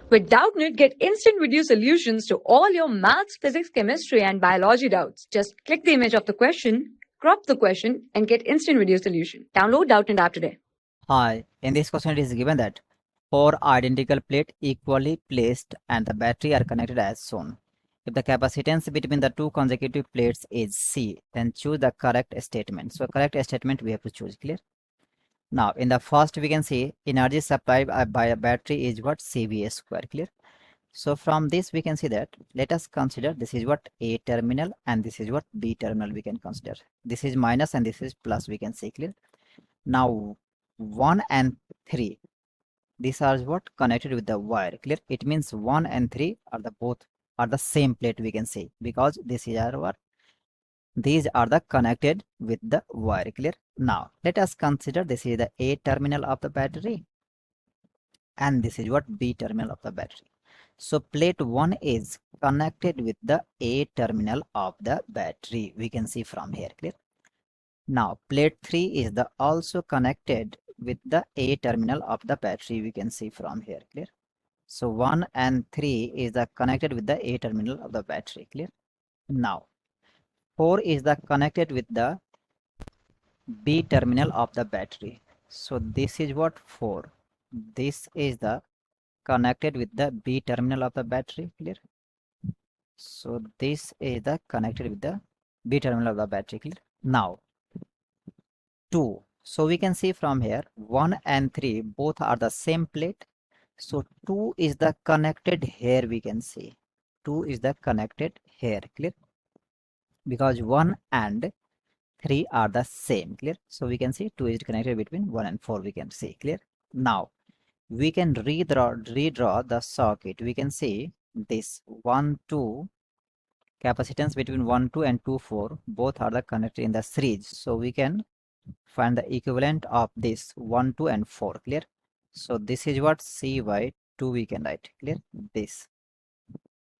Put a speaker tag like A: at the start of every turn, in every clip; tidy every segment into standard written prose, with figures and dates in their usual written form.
A: With Doubtnut, get instant video solutions to all your maths, physics, chemistry, and biology doubts. Just click the image of the question, crop the question, and get instant video solution. Download Doubtnut app today.
B: Hi, in this question it is given that four identical plates equally placed and the battery are connected as shown. If the capacitance between the two consecutive plates is C, then choose the correct statement. So correct statement we have to choose, clear? Now in the first we can see energy supplied by a battery is what? CVA square, clear? So from this we can see that let us consider this is what? A terminal and this is what? B terminal we can consider. This is minus and this is plus, we can see, clear? Now 1 and 3, these are what? Connected with the wire, clear? It means 1 and 3 are both are the same plate, we can say, because this is our what? These are the connected with the wire, clear? Now let us consider this is the A terminal of the battery and this is what? B terminal of the battery. So plate 1 is connected with the A terminal of the battery, we can see from here, clear? Now plate 3 is the also connected with the A terminal of the battery, we can see from here, clear? So 1 and 3 is the connected with the A terminal of the battery, clear? Now 4 is the connected with the B terminal of the battery. So this is what? 4. This is the connected with the B terminal of the battery, clear? So this is the connected with the B terminal of the battery, clear? Now 2. So we can see from here 1 and 3 both are the same plate. So 2 is the connected here, we can see. 2 is the connected here, clear? Because 1 and 3 are the same, clear? So we can see 2 is connected between 1 and 4, we can see, clear? Now we can redraw the circuit. We can see this 1, 2, capacitance between 1, 2 and 2, 4, both are the connected in the series. So we can find the equivalent of this 1, 2 and 4, clear? So this is what? CY2 we can write, clear? This.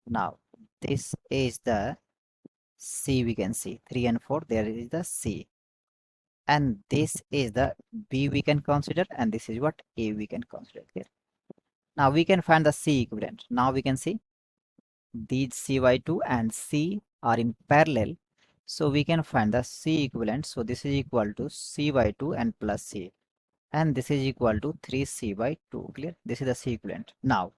B: Now this is the C, we can see 3 and 4, there is the C. And this is the B we can consider and this is what? A we can consider, clear? Now we can find the C equivalent. Now we can see these CY2 and C are in parallel. So we can find the C equivalent. So this is equal to CY2 and plus C. And this is equal to 3C/2, clear? This is the C equivalent. Now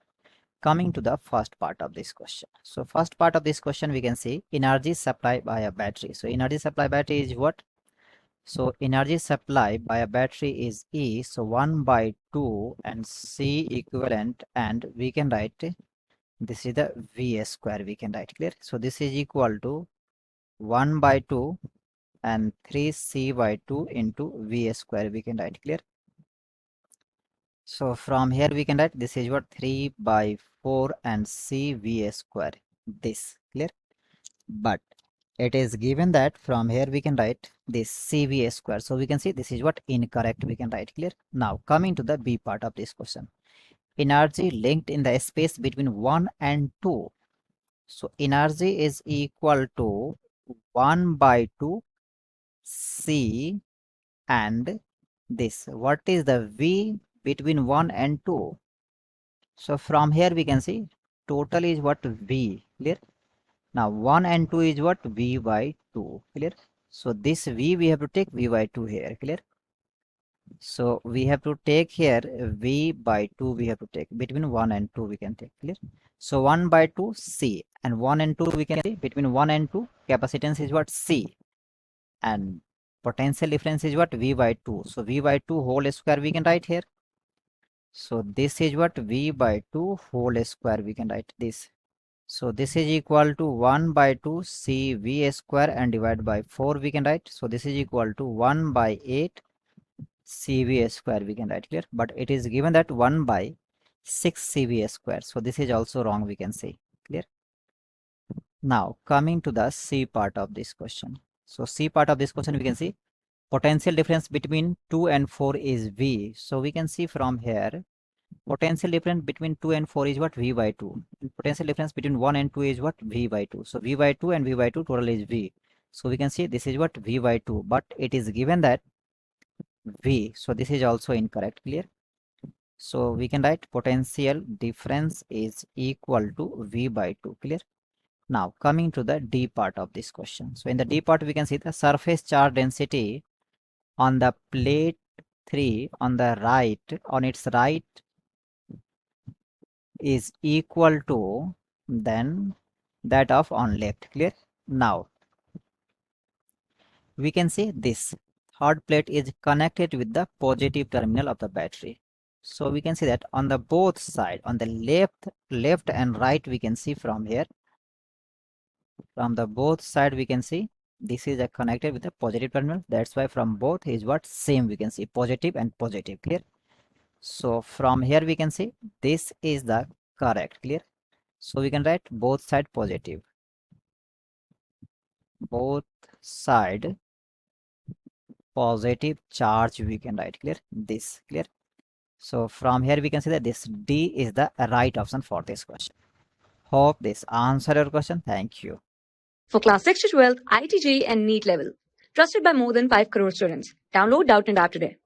B: coming to the first part of this question. So first part of this question we can see energy supply by a battery. So energy supply battery is what? So energy supply by a battery is E. So 1 by 2 and C equivalent, and we can write this is the VS square, we can write, clear? So this is equal to 1 by 2 and 3C/2 into VS square, we can write, clear? So from here we can write this is what? 3 by 4 and CVA square, this, clear? But it is given that from here we can write this CVA square. So we can see this is what? Incorrect, we can write, clear? Now coming to the B part of this question. Energy linked in the space between 1 and 2. So energy is equal to 1 by 2 C and this. What is the V between 1 and 2? So from here we can see total is what? V, clear? Now 1 and 2 is what? V by 2, clear? So this V we have to take V by 2 here, clear? So we have to take here V by 2 we have to take between 1 and 2 we can take, clear? So 1 by 2 C and 1 and 2 we can see between 1 and 2 capacitance is what? C and potential difference is what? V by 2. So V by 2 whole square we can write here. So this is what? V by 2 whole square we can write this. So this is equal to 1 by 2 CV square and divide by 4 we can write. So this is equal to 1 by 8 CV square we can write, clear? But it is given that 1 by 6 CV square. So this is also wrong, we can say, clear? Now coming to the C part of this question. So C part of this question we can see potential difference between 2 and 4 is V. So we can see from here potential difference between 2 and 4 is what? V by 2. Potential difference between 1 and 2 is what? V by 2. So V by 2 and V by 2 total is V. So we can see this is what? V by 2, but it is given that V. So this is also incorrect, clear? So we can write potential difference is equal to V by 2. Clear? Now coming to the D part of this question. So in the D part we can see the surface charge density on the plate 3 on the right, on its right, is equal to then that of on left. Clear? Now we can say this hot plate is connected with the positive terminal of the battery. So we can see that on the both side, on the left and right, we can see from here, from the both side we can see this is connected with the positive terminal. That's why from both is what same, we can see positive and positive. Clear? So from here we can see this is the correct. Clear? So we can write both side positive, both side positive charge we can write. Clear? This. Clear? So from here we can see that this D is the right option for this question. Hope this answered your question. Thank you.
A: For class 6 to 12, IIT JEE and NEET level. Trusted by more than 5 crore students. Download Doubtnut App today.